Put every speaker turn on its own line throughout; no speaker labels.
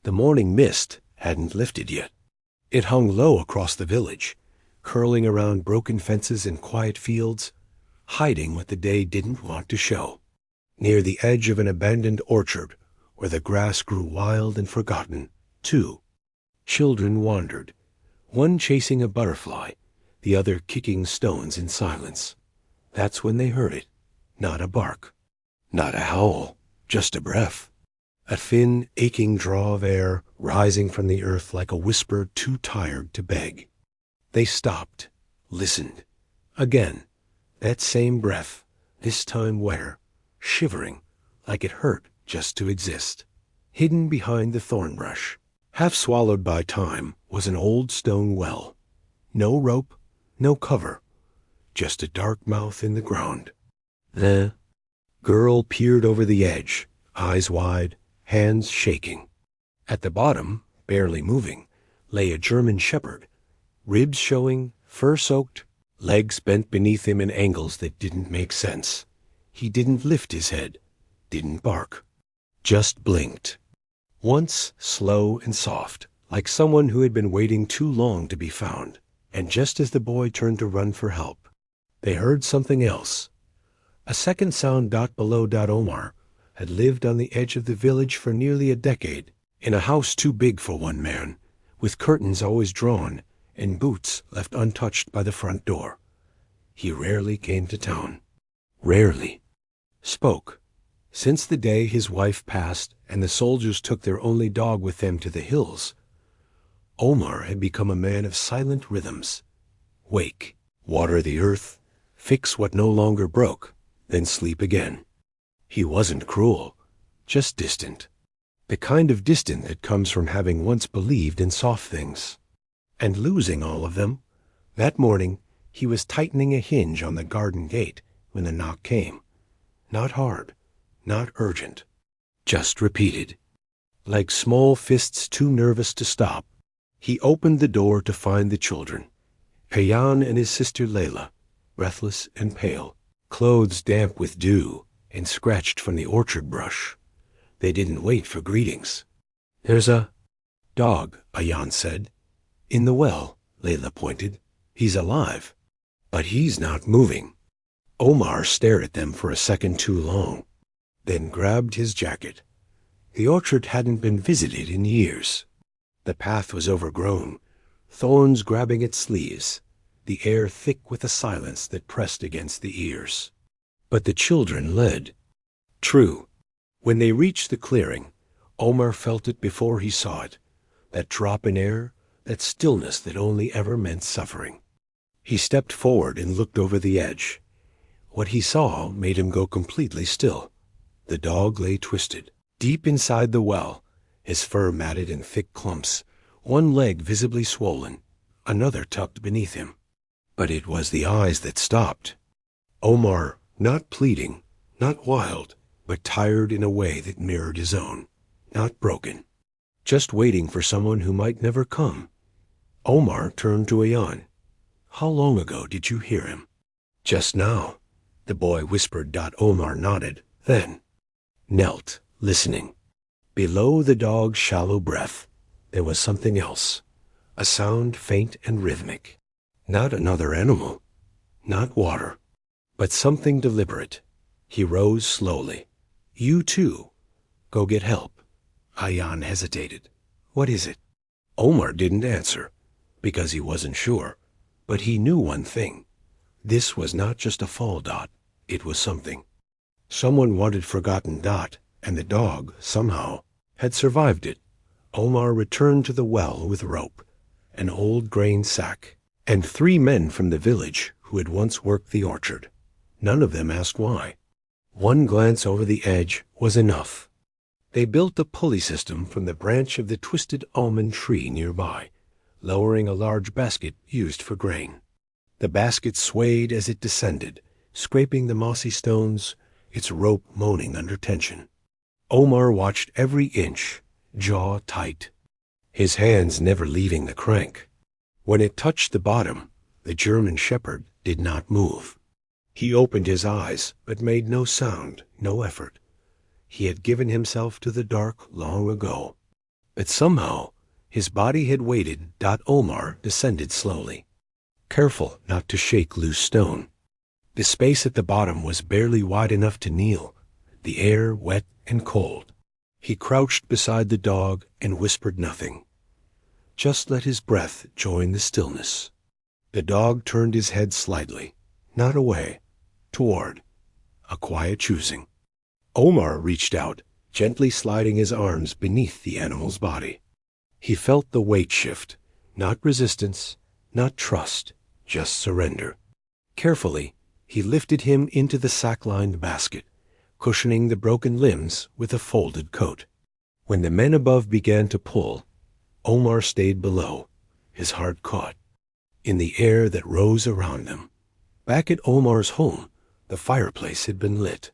The morning mist hadn't lifted yet. It hung low across the village, curling around broken fences and quiet fields, hiding what the day didn't want to show. Near the edge of an abandoned orchard, where the grass grew wild and forgotten, two children wandered, one chasing a butterfly, the other kicking stones in silence. That's when they heard it. Not a bark, not a howl, just a breath. A thin, aching draw of air rising from the earth like a whisper too tired to beg. They stopped, listened. Again, that same breath, this time wetter, shivering, like it hurt just to exist. Hidden behind the thorn brush, half swallowed by time, was an old stone well. No rope, no cover, just a dark mouth in the ground. The girl peered over the edge, eyes wide, hands shaking. At the bottom, barely moving, lay a German shepherd, ribs showing, fur-soaked, legs bent beneath him in angles that didn't make sense. He didn't lift his head, didn't bark, just blinked. Once slow and soft, like someone who had been waiting too long to be found. And just as the boy turned to run for help, they heard something else. A second sound below. Omar had lived on the edge of the village for nearly a decade, in a house too big for one man, with curtains always drawn and boots left untouched by the front door. He rarely came to town. Rarely spoke. Since the day his wife passed and the soldiers took their only dog with them to the hills, Omar had become a man of silent rhythms. Wake, water the earth, fix what no longer broke, then sleep again. He wasn't cruel, just distant. The kind of distant that comes from having once believed in soft things. And losing all of them. That morning, he was tightening a hinge on the garden gate when the knock came. Not hard, not urgent, just repeated. Like small fists too nervous to stop, he opened the door to find the children. Ayaan and his sister Layla, breathless and pale, clothes damp with dew and scratched from the orchard brush. They didn't wait for greetings. "There's a dog," Ayaan said. "In the well," Layla pointed. "He's alive, but he's not moving." Omar stared at them for a second too long, then grabbed his jacket. The orchard hadn't been visited in years. The path was overgrown, thorns grabbing its sleeves, the air thick with a silence that pressed against the ears. But the children led. True, when they reached the clearing, Omar felt it before he saw it, that drop in air, that stillness that only ever meant suffering. He stepped forward and looked over the edge. What he saw made him go completely still. The dog lay twisted, deep inside the well, his fur matted in thick clumps, one leg visibly swollen, another tucked beneath him. But it was the eyes that stopped. Omar, not pleading, not wild, but tired in a way that mirrored his own, not broken, just waiting for someone who might never come. Omar turned to Ayaan. "How long ago did you hear him?" "Just now," the boy whispered. Omar nodded, then knelt, listening. Below the dog's shallow breath, there was something else, a sound faint and rhythmic. Not another animal, not water, but something deliberate. He rose slowly. "You too. Go get help." Ayaan hesitated. "What is it?" Omar didn't answer, because he wasn't sure. But he knew one thing. This was not just a fall. It was something. Someone wanted forgotten. And the dog, somehow, had survived it. Omar returned to the well with rope, an old grain sack, and 3 men from the village who had once worked the orchard. None of them asked why. One glance over the edge was enough. They built a pulley system from the branch of the twisted almond tree nearby, lowering a large basket used for grain. The basket swayed as it descended, scraping the mossy stones, its rope moaning under tension. Omar watched every inch, jaw tight, his hands never leaving the crank. When it touched the bottom, the German shepherd did not move. He opened his eyes, but made no sound, no effort. He had given himself to the dark long ago. But somehow his body had waited. Omar descended slowly, careful not to shake loose stone. The space at the bottom was barely wide enough to kneel, the air wet and cold. He crouched beside the dog and whispered nothing. Just let his breath join the stillness. The dog turned his head slightly, not away, toward, a quiet choosing. Omar reached out, gently sliding his arms beneath the animal's body. He felt the weight shift, not resistance, not trust, just surrender. Carefully, he lifted him into the sack-lined basket, cushioning the broken limbs with a folded coat. When the men above began to pull, Omar stayed below, his heart caught in the air that rose around them. Back at Omar's home, the fireplace had been lit.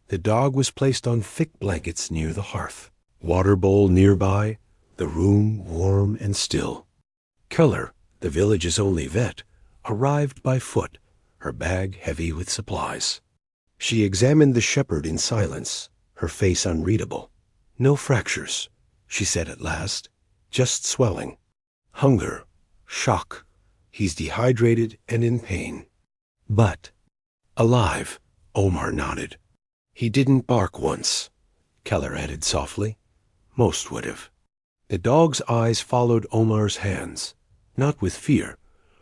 The dog was placed on thick blankets near the hearth, water bowl nearby, the room warm and still. Keller, the village's only vet, arrived by foot, her bag heavy with supplies. She examined the shepherd in silence, her face unreadable. No fractures, she said at last, just swelling. Hunger, shock. He's dehydrated and in pain. But alive, Omar nodded. He didn't bark once, Keller added softly. Most would have. The dog's eyes followed Omar's hands, not with fear,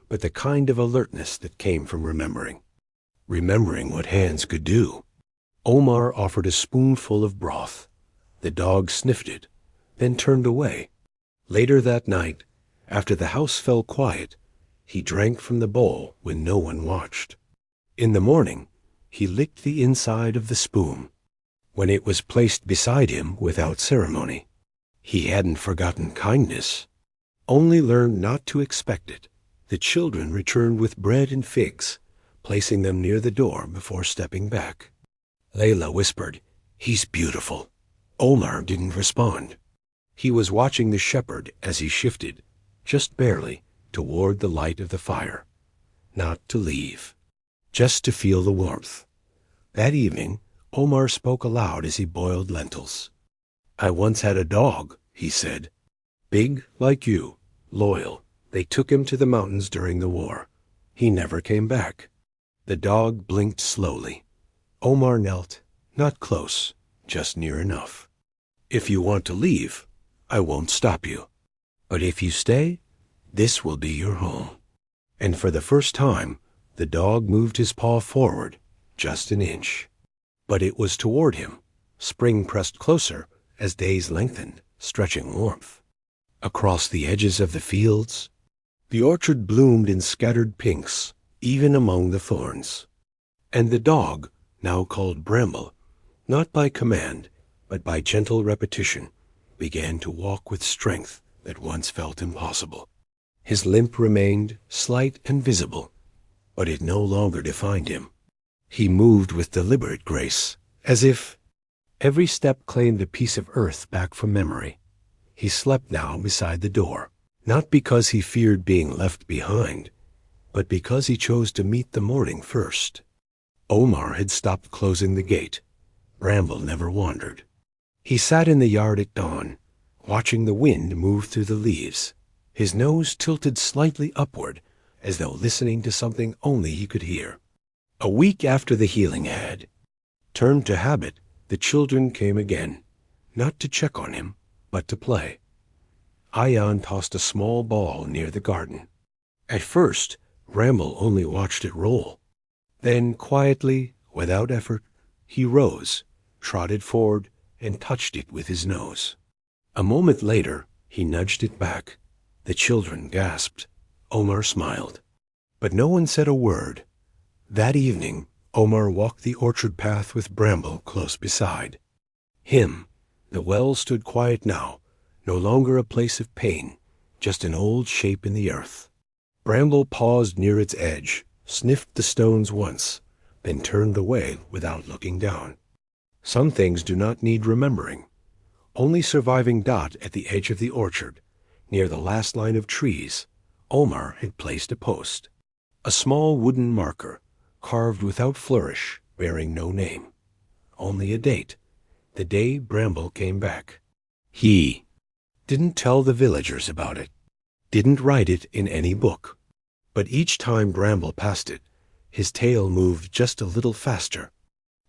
but the kind of alertness that came from remembering what hands could do. Omar offered a spoonful of broth. The dog sniffed it, then turned away. Later that night, after the house fell quiet, he drank from the bowl when no one watched. In the morning, he licked the inside of the spoon. When it was placed beside him without ceremony, he hadn't forgotten kindness, only learned not to expect it. The children returned with bread and figs, placing them near the door before stepping back. Layla whispered, "He's beautiful." Omar didn't respond. He was watching the shepherd as he shifted, just barely, toward the light of the fire. Not to leave, just to feel the warmth. That evening, Omar spoke aloud as he boiled lentils. "I once had a dog," he said. "Big like you, loyal. They took him to the mountains during the war. He never came back." The dog blinked slowly. Omar knelt, not close, just near enough. "If you want to leave, I won't stop you. But if you stay, this will be your home." And for the first time, the dog moved his paw forward, just an inch. But it was toward him. Spring pressed closer as days lengthened, stretching warmth. Across the edges of the fields, the orchard bloomed in scattered pinks, even among the thorns. And the dog, now called Bramble, not by command, but by gentle repetition, began to walk with strength that once felt impossible. His limp remained slight and visible, but it no longer defined him. He moved with deliberate grace, as if every step claimed a piece of earth back from memory. He slept now beside the door, not because he feared being left behind, but because he chose to meet the morning first. Omar had stopped closing the gate. Bramble never wandered. He sat in the yard at dawn, watching the wind move through the leaves, his nose tilted slightly upward, as though listening to something only he could hear. A week after the healing had turned to habit, the children came again, not to check on him, but to play. Ayan tossed a small ball near the garden. At first, Bramble only watched it roll. Then, quietly, without effort, he rose, trotted forward, and touched it with his nose. A moment later, he nudged it back. The children gasped. Omar smiled. But no one said a word. That evening, Omar walked the orchard path with Bramble close beside him. The well stood quiet now, no longer a place of pain, just an old shape in the earth. Bramble paused near its edge, sniffed the stones once, then turned away without looking down. Some things do not need remembering. Only surviving Dot at the edge of the orchard, near the last line of trees, Omar had placed a post. A small wooden marker, carved without flourish, bearing no name. Only a date. The day Bramble came back. He didn't tell the villagers about it, didn't write it in any book. But each time Bramble passed it, his tail moved just a little faster,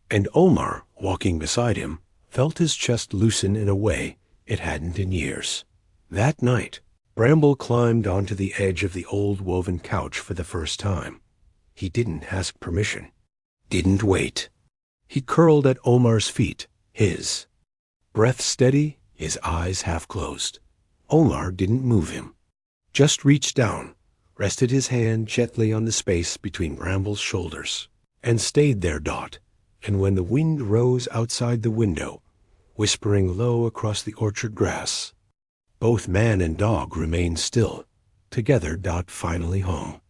and Omar, walking beside him, felt his chest loosen in a way it hadn't in years. That night, Bramble climbed onto the edge of the old woven couch for the first time. He didn't ask permission, didn't wait. He curled at Omar's feet, his. Breath steady, his eyes half closed. Omar didn't move him, just reached down, rested his hand gently on the space between Bramble's shoulders, and stayed there, Dot. And when the wind rose outside the window, whispering low across the orchard grass, both man and dog remained still. Together Dot finally home.